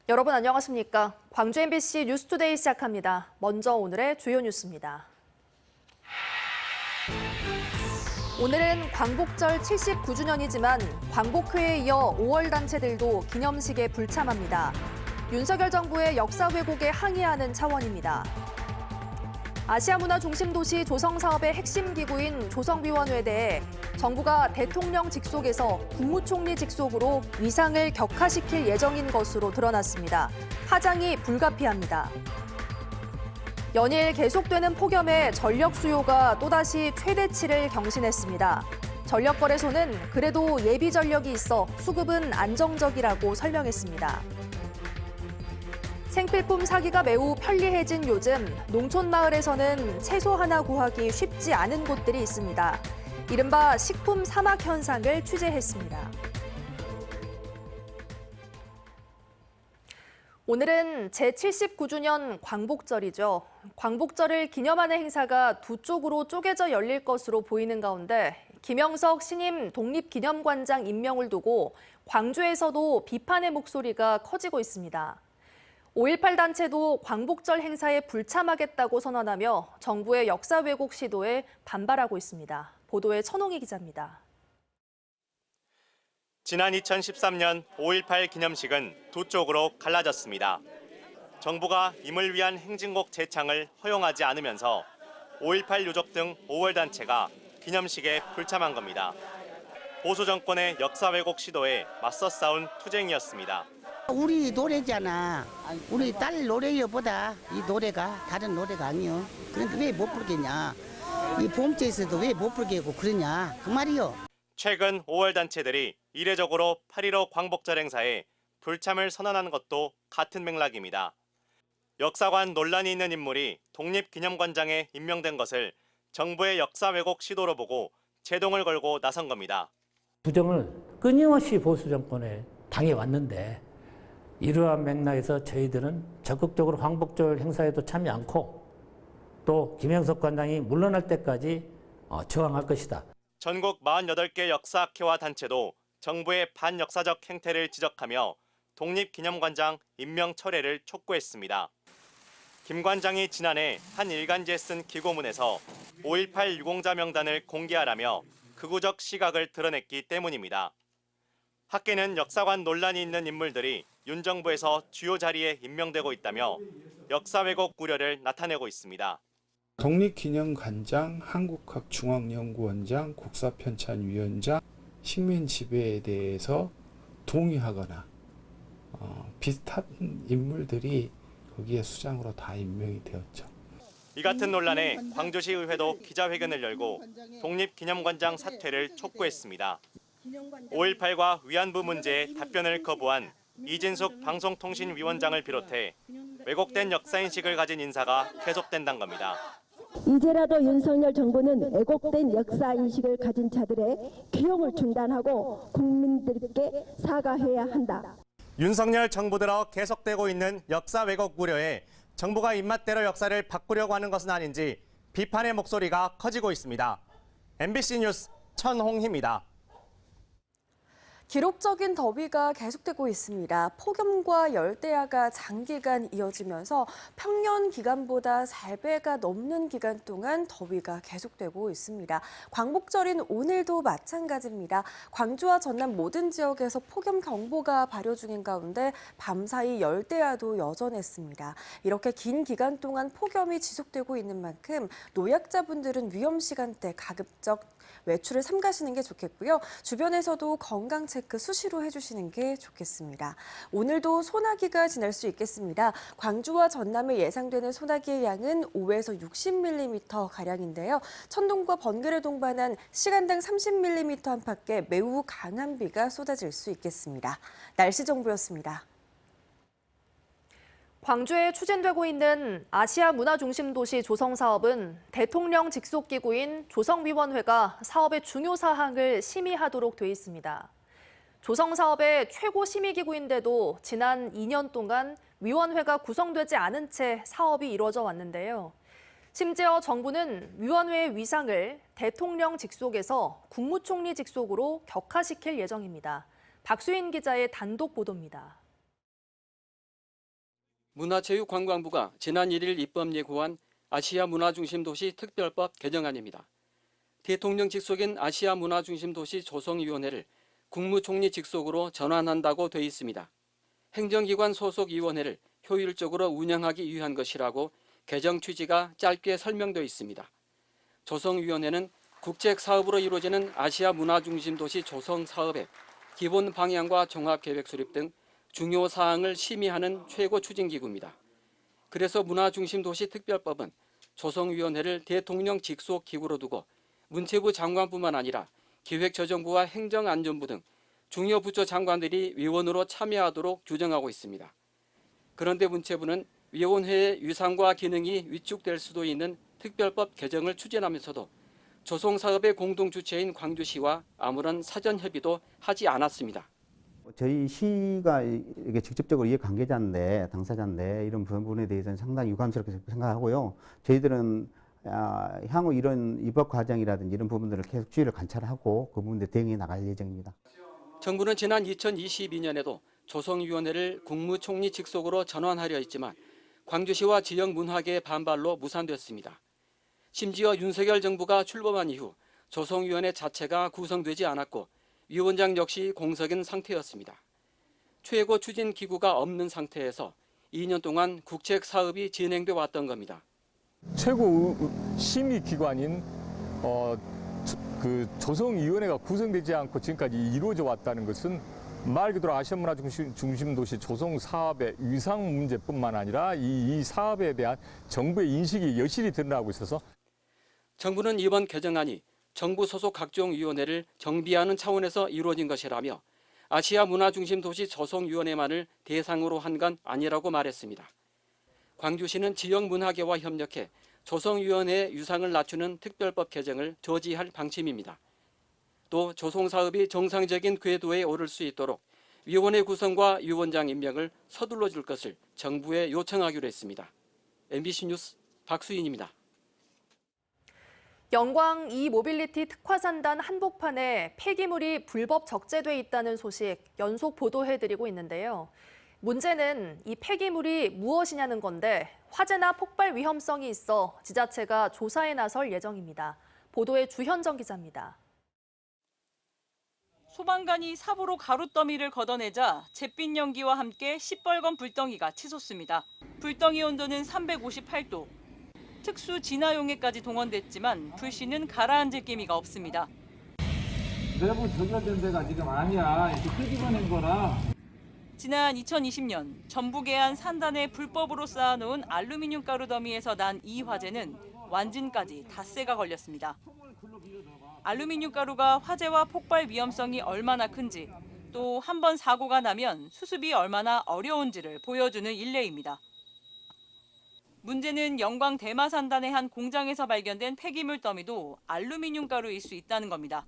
여러분 안녕하십니까? 광주 MBC 뉴스투데이 시작합니다. 먼저 오늘의 주요 뉴스입니다. 오늘은 광복절 79주년이지만 광복회에 이어 5월 단체들도 기념식에 불참합니다. 윤석열 정부의 역사 왜곡에 항의하는 차원입니다. 아시아문화중심도시 조성사업의 핵심 기구인 조성위원회에 대해 정부가 대통령 직속에서 국무총리 직속으로 위상을 격하시킬 예정인 것으로 드러났습니다. 하장이 불가피합니다. 연일 계속되는 폭염에 전력 수요가 또다시 최대치를 경신했습니다. 전력거래소는 그래도 예비 전력이 있어 수급은 안정적이라고 설명했습니다. 생필품 사기가 매우 편리해진 요즘 농촌 마을에서는 채소 하나 구하기 쉽지 않은 곳들이 있습니다. 이른바 식품 사막 현상을 취재했습니다. 오늘은 제79주년 광복절이죠. 광복절을 기념하는 행사가 두 쪽으로 쪼개져 열릴 것으로 보이는 가운데 김영석 신임 독립기념관장 임명을 두고 광주에서도 비판의 목소리가 커지고 있습니다. 5.18 단체도 광복절 행사에 불참하겠다고 선언하며 정부의 역사 왜곡 시도에 반발하고 있습니다. 보도에 천홍희 기자입니다. 지난 2013년 5.18 기념식은 두 쪽으로 갈라졌습니다. 정부가 임을 위한 행진곡 재창을 허용하지 않으면서 5.18 유족 등 5월 단체가 기념식에 불참한 겁니다. 보수 정권의 역사 왜곡 시도에 맞서 싸운 투쟁이었습니다. 우리 노래잖아. 우리 딸 노래여보다 이 노래가 다른 노래가 아니요. 그런데 왜 못 부르겠냐. 이 보험제에서도 왜 못 부르게 하고 그러냐. 그 말이요. 최근 5월 단체들이 이례적으로 8.15 광복절 행사에 불참을 선언한 것도 같은 맥락입니다. 역사관 논란이 있는 인물이 독립기념관장에 임명된 것을 정부의 역사 왜곡 시도로 보고 제동을 걸고 나선 겁니다. 부정을 끊임없이 보수 정권에 당해왔는데 이러한 맥락에서 저희들은 적극적으로 광복절 행사에도 참여 않고 또 김영석 관장이 물러날 때까지 저항할 것이다. 전국 48개 역사학회와 단체도 정부의 반역사적 행태를 지적하며 독립기념관장 임명 철회를 촉구했습니다. 김 관장이 지난해 한 일간지에 쓴 기고문에서 5.18 유공자 명단을 공개하라며 극우적 시각을 드러냈기 때문입니다. 학계는 역사관 논란이 있는 인물들이 윤 정부에서 주요 자리에 임명되고 있다며 역사 왜곡 우려를 나타내고 있습니다. 독립기념관장, 한국학중앙연구원장, 국사편찬위원장, 식민지배에 대해서 동의하거나 비슷한 인물들이 거기에 수장으로 다 임명이 되었죠. 이 같은 논란에 광주시 의회도 기자회견을 열고 독립기념관장 사퇴를 촉구했습니다. 5.18과 위안부 문제에 답변을 거부한 이진숙 방송통신위원장을 비롯해 왜곡된 역사인식을 가진 인사가 계속된다는 겁니다. 이제라도 윤석열 정부는 왜곡된 역사인식을 가진 자들의 기용을 중단하고 국민들께 사과해야 한다. 윤석열 정부 들어 계속되고 있는 역사 왜곡 우려에 정부가 입맛대로 역사를 바꾸려고 하는 것은 아닌지 비판의 목소리가 커지고 있습니다. MBC 뉴스 천홍희입니다. 기록적인 더위가 계속되고 있습니다. 폭염과 열대야가 장기간 이어지면서 평년 기간보다 4배가 넘는 기간 동안 더위가 계속되고 있습니다. 광복절인 오늘도 마찬가지입니다. 광주와 전남 모든 지역에서 폭염 경보가 발효 중인 가운데 밤사이 열대야도 여전했습니다. 이렇게 긴 기간 동안 폭염이 지속되고 있는 만큼 노약자분들은 위험 시간대 가급적 외출을 삼가시는 게 좋겠고요. 주변에서도 건강 체크 수시로 해주시는 게 좋겠습니다. 오늘도 소나기가 지날 수 있겠습니다. 광주와 전남에 예상되는 소나기의 양은 5에서 60mm가량인데요. 천둥과 번개를 동반한 시간당 30mm 안팎의 매우 강한 비가 쏟아질 수 있겠습니다. 날씨 정보였습니다. 광주에 추진되고 있는 아시아 문화중심도시 조성 사업은 대통령 직속 기구인 조성위원회가 사업의 중요 사항을 심의하도록 돼 있습니다. 조성 사업의 최고 심의 기구인데도 지난 2년 동안 위원회가 구성되지 않은 채 사업이 이루어져 왔는데요. 심지어 정부는 위원회의 위상을 대통령 직속에서 국무총리 직속으로 격하시킬 예정입니다. 박수인 기자의 단독 보도입니다. 문화체육관광부가 지난 1일 입법 예고한 아시아 문화중심도시 특별법 개정안입니다. 대통령 직속인 아시아 문화중심도시 조성위원회를 국무총리 직속으로 전환한다고 돼 있습니다. 행정기관 소속 위원회를 효율적으로 운영하기 위한 것이라고 개정 취지가 짧게 설명되어 있습니다. 조성위원회는 국책사업으로 이루어지는 아시아 문화중심도시 조성 사업의 기본 방향과 종합계획 수립 등 중요 사항을 심의하는 최고 추진기구입니다. 그래서 문화중심도시 특별법은 조성위원회를 대통령 직속 기구로 두고 문체부 장관뿐만 아니라 기획재정부와 행정안전부 등 중요 부처 장관들이 위원으로 참여하도록 규정하고 있습니다. 그런데 문체부는 위원회의 위상과 기능이 위축될 수도 있는 특별법 개정을 추진하면서도 조성사업의 공동 주체인 광주시와 아무런 사전 협의도 하지 않았습니다. 저희 시가 이게 직접적으로 이해관계자인데, 당사자인데 이런 부분에 대해서는 상당히 유감스럽게 생각하고요. 저희들은 향후 이런 입법 과정이라든지 이런 부분들을 계속 주의를 관찰하고 그 부분에 대응해 나갈 예정입니다. 정부는 지난 2022년에도 조성위원회를 국무총리 직속으로 전환하려 했지만 광주시와 지역 문화계의 반발로 무산됐습니다. 심지어 윤석열 정부가 출범한 이후 조성위원회 자체가 구성되지 않았고 위원장 역시 공석인 상태였습니다. 최고 추진 기구가 없는 상태에서 2년 동안 국책 사업이 진행돼 왔던 겁니다. 최고 심의 기관인 조성위원회가 구성되지 않고 지금까지 이루어져 왔다는 것은 말 그대로 아시아 문화 중심도시 조성 사업의 위상 문제뿐만 아니라 이 사업에 대한 정부의 인식이 여실히 드러나고 있어서 정부는 이번 개정안이 정부 소속 각종 위원회를 정비하는 차원에서 이루어진 것이라며 아시아 문화중심도시 조성위원회만을 대상으로 한 건 아니라고 말했습니다. 광주시는 지역문화계와 협력해 조성위원회의 위상을 낮추는 특별법 개정을 저지할 방침입니다. 또 조성사업이 정상적인 궤도에 오를 수 있도록 위원회 구성과 위원장 임명을 서둘러 줄 것을 정부에 요청하기로 했습니다. MBC 뉴스 박수인입니다. 영광 이모빌리티 특화산단 한복판에 폐기물이 불법 적재돼 있다는 소식 연속 보도해드리고 있는데요. 문제는 이 폐기물이 무엇이냐는 건데 화재나 폭발 위험성이 있어 지자체가 조사에 나설 예정입니다. 보도에 주현정 기자입니다. 소방관이 삽으로 가루더미를 걷어내자 잿빛 연기와 함께 시뻘건 불덩이가 치솟습니다. 불덩이 온도는 358도. 특수 진화용해까지 동원됐지만 불씨는 가라앉을 기미가 없습니다. 내부 조절된 데가 지금 아니야. 이렇게 끄집어낸 거라. 지난 2020년 전북해안 산단에 불법으로 쌓아놓은 알루미늄 가루 더미에서 난 이 화재는 완진까지 닷새가 걸렸습니다. 알루미늄 가루가 화재와 폭발 위험성이 얼마나 큰지, 또 한 번 사고가 나면 수습이 얼마나 어려운지를 보여주는 일례입니다. 문제는 영광 대마산단의 한 공장에서 발견된 폐기물 더미도 알루미늄 가루일 수 있다는 겁니다.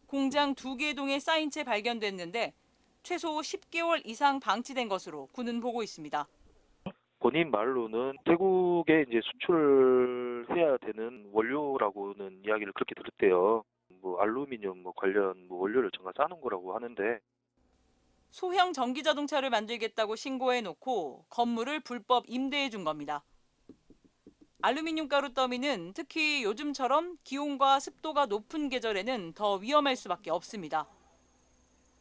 공장 2개 동에 쌓인 채 발견됐는데 최소 10개월 이상 방치된 것으로 군은 보고 있습니다. 본인 말로는 태국에 이제 수출해야 되는 원료라고는 이야기를 그렇게 들었대요. 알루미늄 관련 원료를 정말 싸는 거라고 하는데. 소형 전기자동차를 만들겠다고 신고해놓고 건물을 불법 임대해 준 겁니다. 알루미늄 가루 더미는 특히 요즘처럼 기온과 습도가 높은 계절에는 더 위험할 수밖에 없습니다.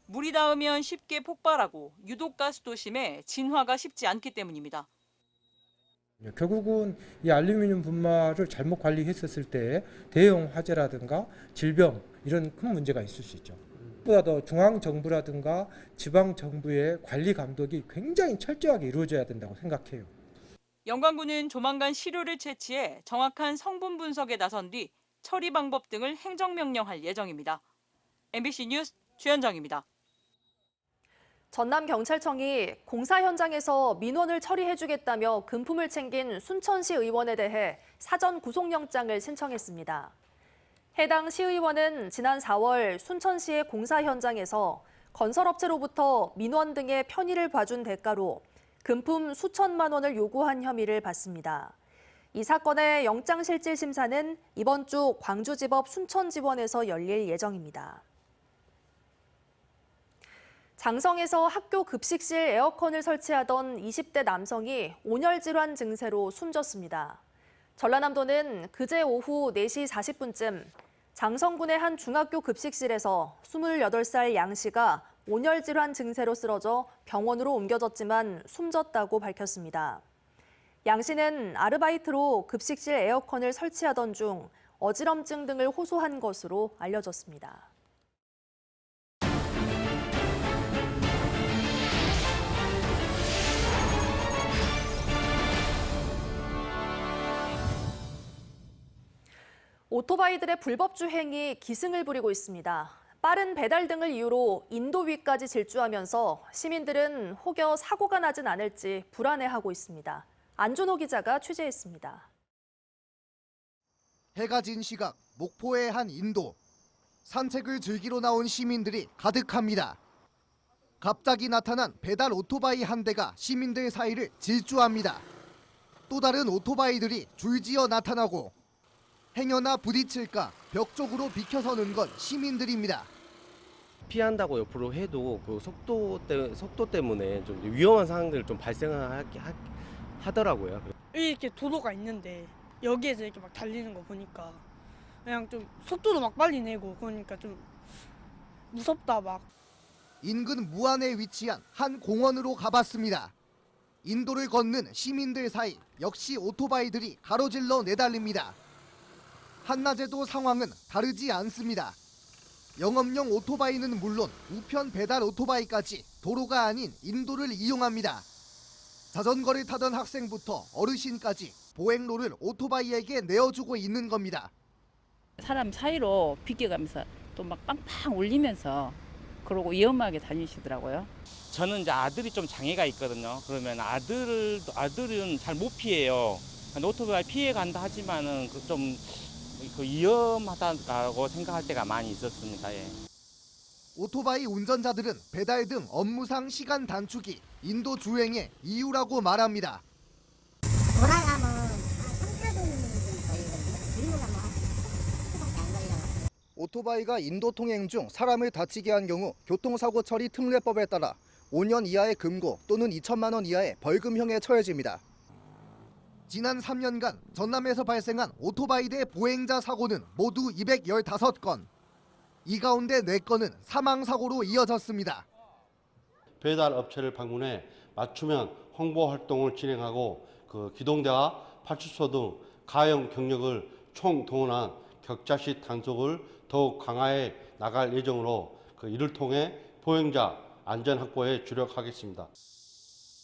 물이 닿으면 쉽게 폭발하고 유독가스도 심해 진화가 쉽지 않기 때문입니다. 결국은 이 알루미늄 분말을 잘못 관리했었을 때 대형 화재라든가 질병 이런 큰 문제가 있을 수 있죠. 보다 더 중앙정부라든가 지방정부의 관리 감독이 굉장히 철저하게 이루어져야 된다고 생각해요. 영광군은 조만간 시료를 채취해 정확한 성분 분석에 나선 뒤 처리 방법 등을 행정명령할 예정입니다. MBC 뉴스 주현정입니다. 전남경찰청이 공사 현장에서 민원을 처리해주겠다며 금품을 챙긴 순천시 의원에 대해 사전 구속영장을 신청했습니다. 해당 시의원은 지난 4월 순천시의 공사 현장에서 건설업체로부터 민원 등의 편의를 봐준 대가로 금품 수천만 원을 요구한 혐의를 받습니다. 이 사건의 영장실질심사는 이번 주 광주지법 순천지원에서 열릴 예정입니다. 장성에서 학교 급식실 에어컨을 설치하던 20대 남성이 온열 질환 증세로 숨졌습니다. 전라남도는 그제 오후 4시 40분쯤 장성군의 한 중학교 급식실에서 28살 양 씨가 온열 질환 증세로 쓰러져 병원으로 옮겨졌지만 숨졌다고 밝혔습니다. 양 씨는 아르바이트로 급식실 에어컨을 설치하던 중 어지럼증 등을 호소한 것으로 알려졌습니다. 오토바이들의 불법 주행이 기승을 부리고 있습니다. 빠른 배달 등을 이유로 인도 위까지 질주하면서 시민들은 혹여 사고가 나진 않을지 불안해하고 있습니다. 안준호 기자가 취재했습니다. 해가 진 시각 목포의 한 인도. 산책을 즐기러 나온 시민들이 가득합니다. 갑자기 나타난 배달 오토바이 한 대가 시민들 사이를 질주합니다. 또 다른 오토바이들이 줄지어 나타나고 행여나 부딪힐까 벽 쪽으로 비켜서는 건 시민들입니다. 피한다고 옆으로 해도 그 속도 때문에 좀 위험한 상황들이 좀 발생하더라고요. 이렇게 도로가 있는데 여기에서 이렇게 막 달리는 거 보니까 그냥 좀 속도도 막 빨리 내고 그러니까 좀 무섭다 막. 인근 무안에 위치한 한 공원으로 가봤습니다. 인도를 걷는 시민들 사이 역시 오토바이들이 가로질러 내달립니다. 한낮에도 상황은 다르지 않습니다. 영업용 오토바이는 물론 우편 배달 오토바이까지 도로가 아닌 인도를 이용합니다. 자전거를 타던 학생부터 어르신까지 보행로를 오토바이에게 내어주고 있는 겁니다. 사람 사이로 비껴가면서 또 막 빵빵 울리면서 그러고 위험하게 다니시더라고요. 저는 이제 아들이 좀 장애가 있거든요. 그러면 아들은 잘 못 피해요. 오토바이 피해 간다 하지만은 좀 위험하다고 생각할 때가 많이 있었습니다. 예. 오토바이 운전자들은 배달 등 업무상 시간 단축이 인도 주행의 이유라고 말합니다. 오토바이가 인도 통행 중 사람을 다치게 한 경우 교통사고 처리 특례법에 따라 5년 이하의 금고 또는 2천만 원 이하의 벌금형에 처해집니다. 지난 3년간 전남에서 발생한 오토바이 대 보행자 사고는 모두 215건. 이 가운데 4건은 사망사고로 이어졌습니다. 배달 업체를 방문해 맞춤형 홍보 활동을 진행하고 기동대와 파출소 등 가용 경력을 총동원한 격자시 단속을 더욱 강화해 나갈 예정으로 이를 통해 보행자 안전 확보에 주력하겠습니다.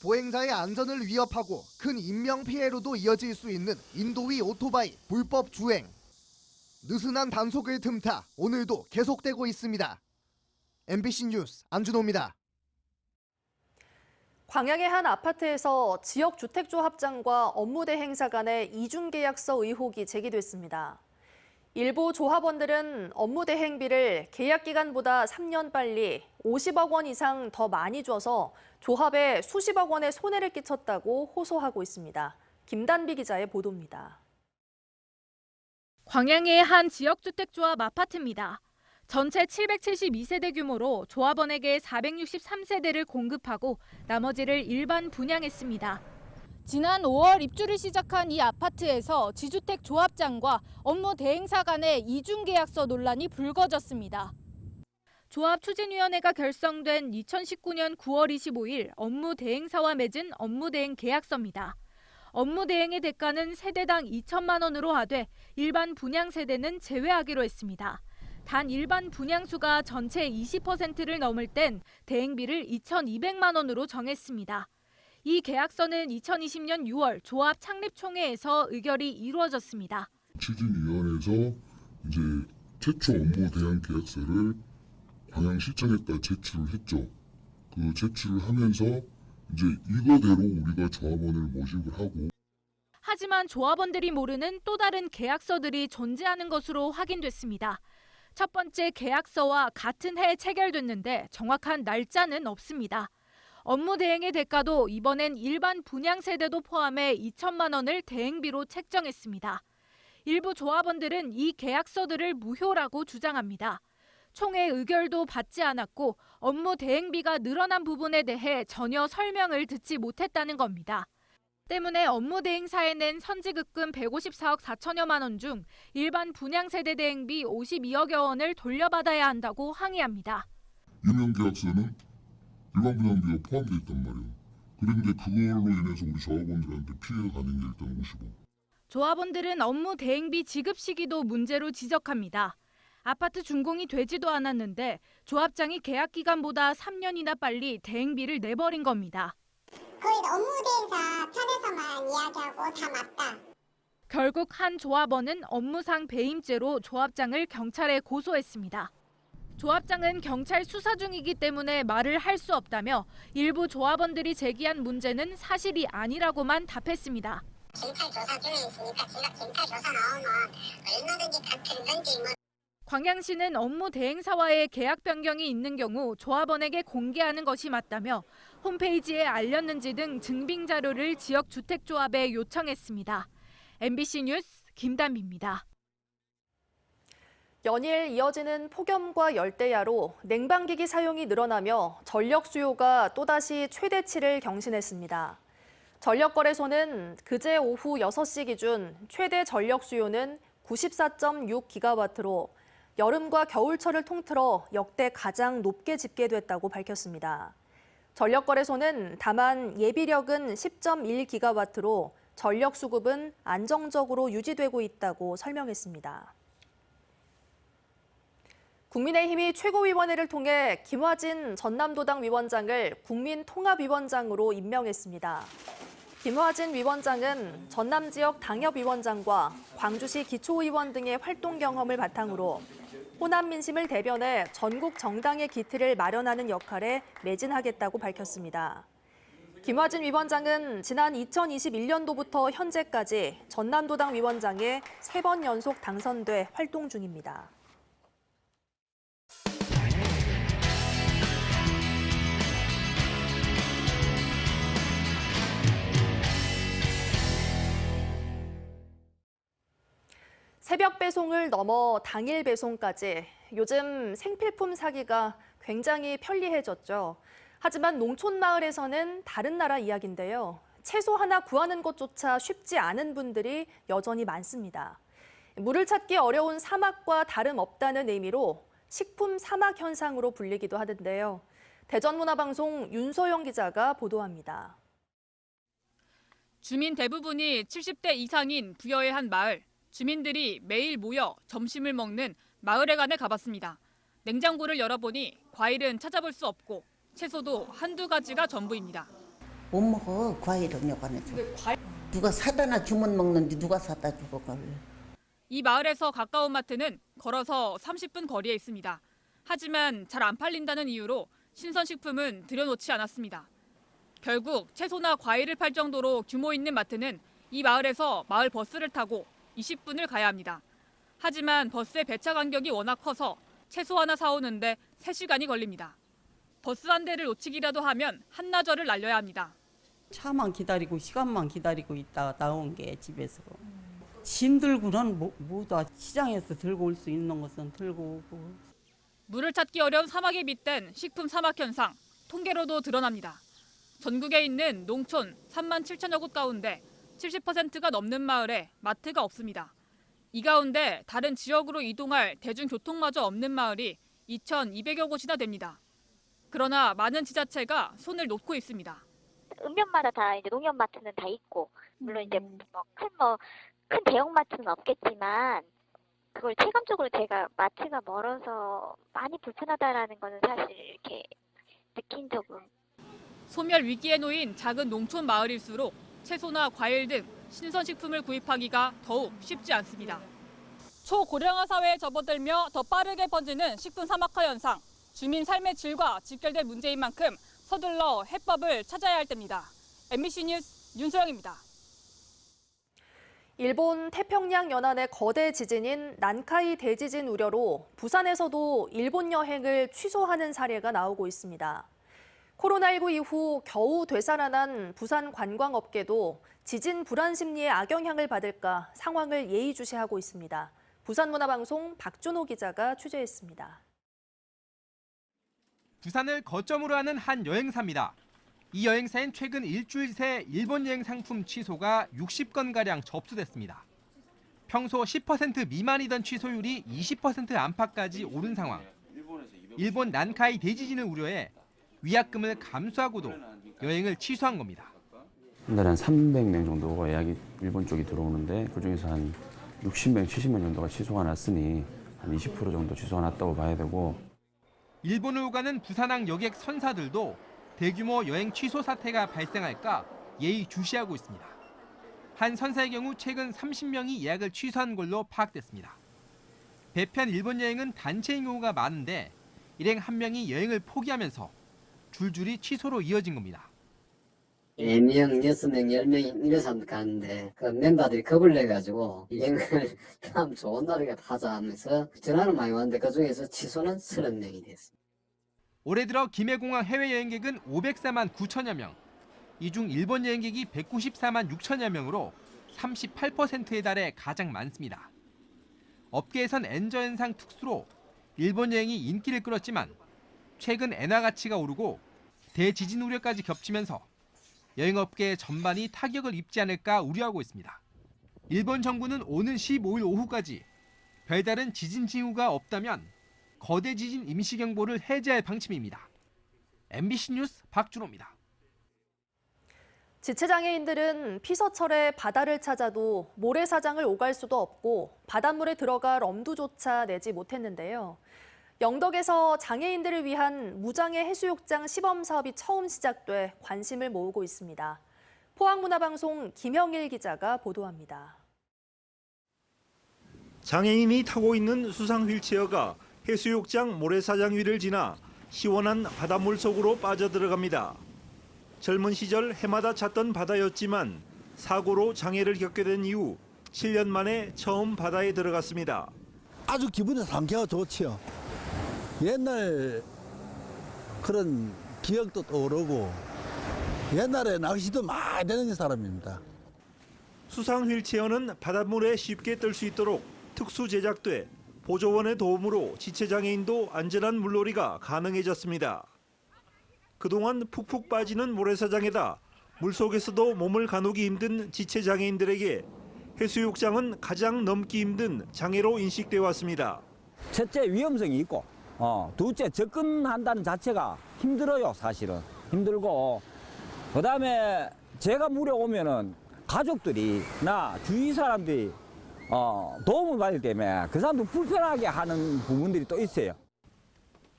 보행자의 안전을 위협하고 큰 인명피해로도 이어질 수 있는 인도위 오토바이 불법 주행. 느슨한 단속을 틈타 오늘도 계속되고 있습니다. MBC 뉴스 안준호입니다. 광양의 한 아파트에서 지역주택조합장과 업무대행사 간의 이중계약서 의혹이 제기됐습니다. 일부 조합원들은 업무대행비를 계약기간보다 3년 빨리 50억 원 이상 더 많이 줘서 조합에 수십억 원의 손해를 끼쳤다고 호소하고 있습니다. 김단비 기자의 보도입니다. 광양의 한 지역주택조합 아파트입니다. 전체 772세대 규모로 조합원에게 463세대를 공급하고 나머지를 일반 분양했습니다. 지난 5월 입주를 시작한 이 아파트에서 지주택 조합장과 업무 대행사 간의 이중계약서 논란이 불거졌습니다. 조합추진위원회가 결성된 2019년 9월 25일 업무 대행사와 맺은 업무 대행 계약서입니다. 업무 대행의 대가는 세대당 2천만 원으로 하되 일반 분양 세대는 제외하기로 했습니다. 단 일반 분양수가 전체 20%를 넘을 땐 대행비를 2,200만 원으로 정했습니다. 이 계약서는 2020년 6월 조합 창립총회에서 의결이 이루어졌습니다. 추진위원회에서 이제 최초 업무 대행 계약서를 광양시청에다 제출을 했죠. 그 제출을 하면서 이제 이거대로 우리가 조합원을 모집을 하고. 하지만 조합원들이 모르는 또 다른 계약서들이 존재하는 것으로 확인됐습니다. 첫 번째 계약서와 같은 해에 체결됐는데 정확한 날짜는 없습니다. 업무 대행의 대가도 이번엔 일반 분양 세대도 포함해 2천만 원을 대행비로 책정했습니다. 일부 조합원들은 이 계약서들을 무효라고 주장합니다. 총회 의결도 받지 않았고 업무 대행비가 늘어난 부분에 대해 전혀 설명을 듣지 못했다는 겁니다. 때문에 업무 대행사에 낸 선지급금 154억 4천여만 원 중 일반 분양세대 대행비 52억여 원을 돌려받아야 한다고 항의합니다. 임용계약서는 일반 분양비가 포함되어 있단 말이에요. 그런데 그걸로 인해서 우리 조합원들한테 피해가 가는 게 일단 55. 조합원들은 업무 대행비 지급 시기도 문제로 지적합니다. 아파트 준공이 되지도 않았는데 조합장이 계약 기간보다 3년이나 빨리 대행비를 내버린 겁니다. 거의 업무 대행사 편에서만 이야기하고 다 맞다. 결국 한 조합원은 업무상 배임죄로 조합장을 경찰에 고소했습니다. 조합장은 경찰 수사 중이기 때문에 말을 할 수 없다며 일부 조합원들이 제기한 문제는 사실이 아니라고만 답했습니다. 경찰 조사 중에 있으니까 제가 경찰 조사 나오면 얼마든지 다 들든지 뭐. 광양시는 업무 대행사와의 계약 변경이 있는 경우 조합원에게 공개하는 것이 맞다며 홈페이지에 알렸는지 등 증빙 자료를 지역주택조합에 요청했습니다. MBC 뉴스 김단비입니다. 연일 이어지는 폭염과 열대야로 냉방기기 사용이 늘어나며 전력 수요가 또다시 최대치를 경신했습니다. 전력거래소는 그제 오후 6시 기준 최대 전력 수요는 94.6기가와트로 여름과 겨울철을 통틀어 역대 가장 높게 집계됐다고 밝혔습니다. 전력거래소는 다만 예비력은 10.1기가와트로 전력 수급은 안정적으로 유지되고 있다고 설명했습니다. 국민의힘이 최고위원회를 통해 김화진 전남도당 위원장을 국민통합위원장으로 임명했습니다. 김화진 위원장은 전남 지역 당협위원장과 광주시 기초의원 등의 활동 경험을 바탕으로 호남 민심을 대변해 전국 정당의 기틀을 마련하는 역할에 매진하겠다고 밝혔습니다. 김화진 위원장은 지난 2021년도부터 현재까지 전남도당 위원장에 3번 연속 당선돼 활동 중입니다. 새벽 배송을 넘어 당일 배송까지 요즘 생필품 사기가 굉장히 편리해졌죠. 하지만 농촌 마을에서는 다른 나라 이야기인데요. 채소 하나 구하는 것조차 쉽지 않은 분들이 여전히 많습니다. 물을 찾기 어려운 사막과 다름없다는 의미로 식품 사막 현상으로 불리기도 하는데요. 대전문화방송 윤소영 기자가 보도합니다. 주민 대부분이 70대 이상인 부여의 한 마을. 주민들이 매일 모여 점심을 먹는 마을회관에 가봤습니다. 냉장고를 열어보니 과일은 찾아볼 수 없고 채소도 한두 가지가 전부입니다. 못 먹어, 과일은 여관에서. 누가 사다나 주문 먹는데 누가 사다 주고 그걸. 이 마을에서 가까운 마트는 걸어서 30분 거리에 있습니다. 하지만 잘 안 팔린다는 이유로 신선식품은 들여놓지 않았습니다. 결국 채소나 과일을 팔 정도로 규모 있는 마트는 이 마을에서 마을 버스를 타고 20분을 가야 합니다. 하지만 버스의 배차 간격이 워낙 커서 채소 하나 사오는데 3시간이 걸립니다. 버스 한 대를 놓치기라도 하면 한나절을 날려야 합니다. 차만 기다리고 시간만 기다리고 있다가 나온 게 집에서. 짐 들고는 뭐다 시장에서 들고 올 수 있는 것은 들고 오고. 물을 찾기 어려운 사막에 빗댄 식품 사막 현상, 통계로도 드러납니다. 전국에 있는 농촌 3만 7천여 곳 가운데 70%가 넘는 마을에 마트가 없습니다. 이 가운데 다른 지역으로 이동할 대중교통마저 없는 마을이 2,200여 곳이나 됩니다. 그러나 많은 지자체가 손을 놓고 있습니다. 읍면마다 다 이제 농협마트는 다 있고, 물론 이제 큰 대형마트는 없겠지만, 그걸 체감적으로 제가 마트가 멀어서 많이 불편하다라는 거는 사실 이렇게 느낀 적은. 소멸 위기에 놓인 작은 농촌 마을일수록 채소나 과일 등 신선식품을 구입하기가 더욱 쉽지 않습니다. 초고령화 사회에 접어들며 더 빠르게 번지는 식품 사막화 현상. 주민 삶의 질과 직결될 문제인 만큼 서둘러 해법을 찾아야 할 때입니다. MBC 뉴스 윤소영입니다. 일본 태평양 연안의 거대 지진인 난카이 대지진 우려로 부산에서도 일본 여행을 취소하는 사례가 나오고 있습니다. 코로나19 이후 겨우 되살아난 부산 관광업계도 지진 불안 심리에 악영향을 받을까 상황을 예의주시하고 있습니다. 부산문화방송 박준호 기자가 취재했습니다. 부산을 거점으로 하는 한 여행사입니다. 이 여행사엔 최근 일주일 새 일본 여행 상품 취소가 60건가량 접수됐습니다. 평소 10% 미만이던 취소율이 20% 안팎까지 오른 상황. 일본 난카이 대지진을 우려해 위약금을 감수하고도 여행을 취소한 겁니다. 한 달에 한 300명 정도가 예약이 일본 쪽이 들어오는데 그중에서 한 60명, 70명 정도가 취소가 났으니 한 20% 정도 취소가 났다고 봐야 되고. 일본을 오가는 부산항 여객 선사들도 대규모 여행 취소 사태가 발생할까 예의주시하고 있습니다. 한 선사의 경우 최근 30명이 예약을 취소한 걸로 파악됐습니다. 배편 일본 여행은 단체인 경우가 많은데 일행 한 명이 여행을 포기하면서 줄줄이 취소로 이어진 겁니다. 4명, 6명, 10명 이런 사람들 가는데 그 멤버들이 겁을 내가지고 여행을 다음 좋은 날에 하자 하면서 전화를 많이 왔는데 그중에서 취소는 30명이 됐습니다. 올해 들어 김해공항 해외여행객은 504만 9천여 명, 이 중 일본 여행객이 194만 6천여 명으로 38%에 달해 가장 많습니다. 업계에선 엔저 현상 특수로 일본 여행이 인기를 끌었지만 최근 엔화 가치가 오르고 대지진 우려까지 겹치면서 여행업계 전반이 타격을 입지 않을까 우려하고 있습니다. 일본 정부는 오는 15일 오후까지 별다른 지진 징후가 없다면 거대 지진 임시경보를 해제할 방침입니다. MBC 뉴스 박준호입니다. 지체장애인들은 피서철에 바다를 찾아도 모래사장을 오갈 수도 없고 바닷물에 들어갈 엄두조차 내지 못했는데요. 영덕에서 장애인들을 위한 무장애 해수욕장 시범 사업이 처음 시작돼 관심을 모으고 있습니다. 포항문화방송 김형일 기자가 보도합니다. 장애인이 타고 있는 수상 휠체어가 해수욕장 모래사장 위를 지나 시원한 바닷물 속으로 빠져들어갑니다. 젊은 시절 해마다 찾던 바다였지만 사고로 장애를 겪게 된 이후 7년 만에 처음 바다에 들어갔습니다. 아주 기분이 상쾌하고 좋지요. 옛날 그런 기억도 떠오르고 옛날에 낚시도 많이 되는 사람입니다. 수상 휠체어는 바닷물에 쉽게 뜰 수 있도록 특수 제작돼 보조원의 도움으로 지체장애인도 안전한 물놀이가 가능해졌습니다. 그동안 푹푹 빠지는 모래사장에다 물속에서도 몸을 가누기 힘든 지체장애인들에게 해수욕장은 가장 넘기 힘든 장애로 인식돼 왔습니다. 첫째 위험성이 있고 둘째 접근한다는 자체가 힘들어요. 사실은 힘들고 그다음에 제가 물에 오면은 가족들이나 주위 사람들이 도움을 받기 때문에 그 사람도 불편하게 하는 부분들이 또 있어요.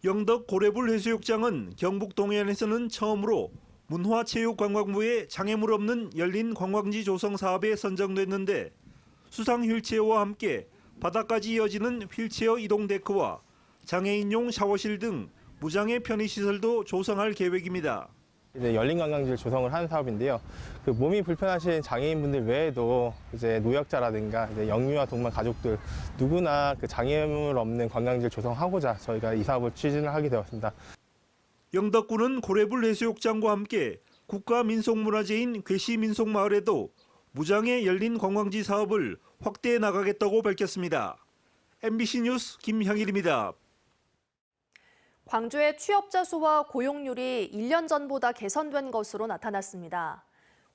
영덕 고래불 해수욕장은 경북 동해안에서는 처음으로 문화체육관광부의 장애물 없는 열린 관광지 조성 사업에 선정됐는데 수상 휠체어와 함께 바다까지 이어지는 휠체어 이동 데크와 장애인용 샤워실 등 무장애 편의시설도 조성할 계획입니다. 이제 열린 관광지를 조성을 하는 사업인데요. 그 몸이 불편하신 장애인분들 외에도 이제 노약자라든가 이제 영유아 동반 가족들 누구나 그 장애물 없는 관광지를 조성하고자 저희가 이 사업을 추진을 하게 되었습니다. 영덕군은 고래불 해수욕장과 함께 국가민속문화재인 괴시민속마을에도 무장애 열린 관광지 사업을 확대해 나가겠다고 밝혔습니다. MBC 뉴스 김형일입니다. 광주의 취업자 수와 고용률이 1년 전보다 개선된 것으로 나타났습니다.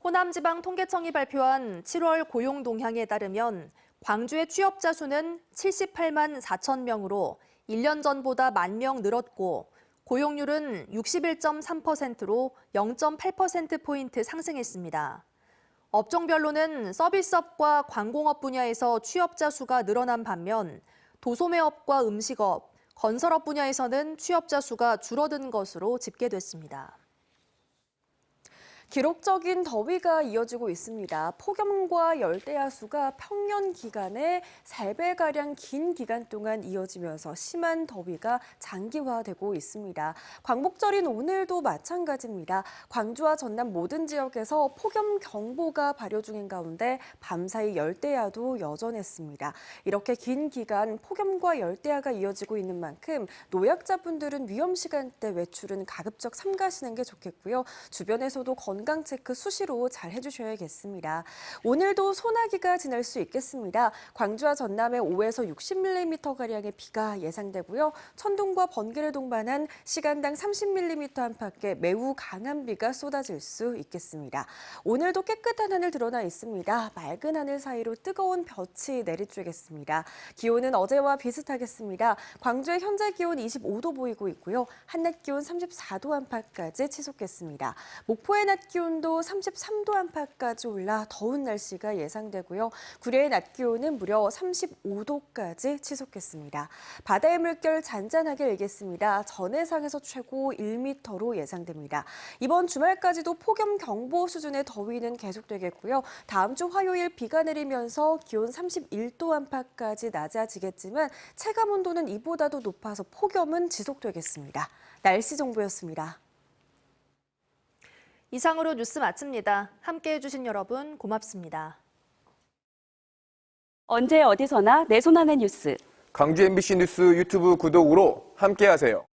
호남지방통계청이 발표한 7월 고용 동향에 따르면 광주의 취업자 수는 78만 4천 명으로 1년 전보다 1만 명 늘었고 고용률은 61.3%로 0.8%포인트 상승했습니다. 업종별로는 서비스업과 관공업 분야에서 취업자 수가 늘어난 반면 도소매업과 음식업, 건설업 분야에서는 취업자 수가 줄어든 것으로 집계됐습니다. 기록적인 더위가 이어지고 있습니다. 폭염과 열대야수가 평년 기간의 3배가량 긴 기간 동안 이어지면서 심한 더위가 장기화되고 있습니다. 광복절인 오늘도 마찬가지입니다. 광주와 전남 모든 지역에서 폭염 경보가 발효 중인 가운데 밤사이 열대야도 여전했습니다. 이렇게 긴 기간 폭염과 열대야가 이어지고 있는 만큼 노약자분들은 위험 시간대 외출은 가급적 삼가시는 게 좋겠고요. 주변에서도 건강 체크 수시로 잘 해주셔야겠습니다. 오늘도 소나기가 지날 수 있겠습니다. 광주와 전남에 5에서 60mm가량의 비가 예상되고요. 천둥과 번개를 동반한 시간당 30mm 안팎의 매우 강한 비가 쏟아질 수 있겠습니다. 오늘도 깨끗한 하늘 드러나 있습니다. 맑은 하늘 사이로 뜨거운 볕이 내리쬐겠습니다. 기온은 어제와 비슷하겠습니다. 광주의 현재 기온 25도 보이고 있고요. 한낮 기온 34도 안팎까지 치솟겠습니다. 목포의 낮 기온도 33도 안팎까지 올라 더운 날씨가 예상되고요. 구례의 낮 기온은 무려 35도까지 치솟겠습니다. 바다의 물결 잔잔하게 일겠습니다. 전해상에서 최고 1m로 예상됩니다. 이번 주말까지도 폭염경보 수준의 더위는 계속되겠고요. 다음 주 화요일 비가 내리면서 기온 31도 안팎까지 낮아지겠지만 체감 온도는 이보다도 높아서 폭염은 지속되겠습니다. 날씨 정보였습니다. 이상으로 뉴스 마칩니다. 함께해 주신 여러분 고맙습니다. 언제 어디서나 내 손 안의 뉴스. 광주 MBC 뉴스 유튜브 구독으로 함께하세요.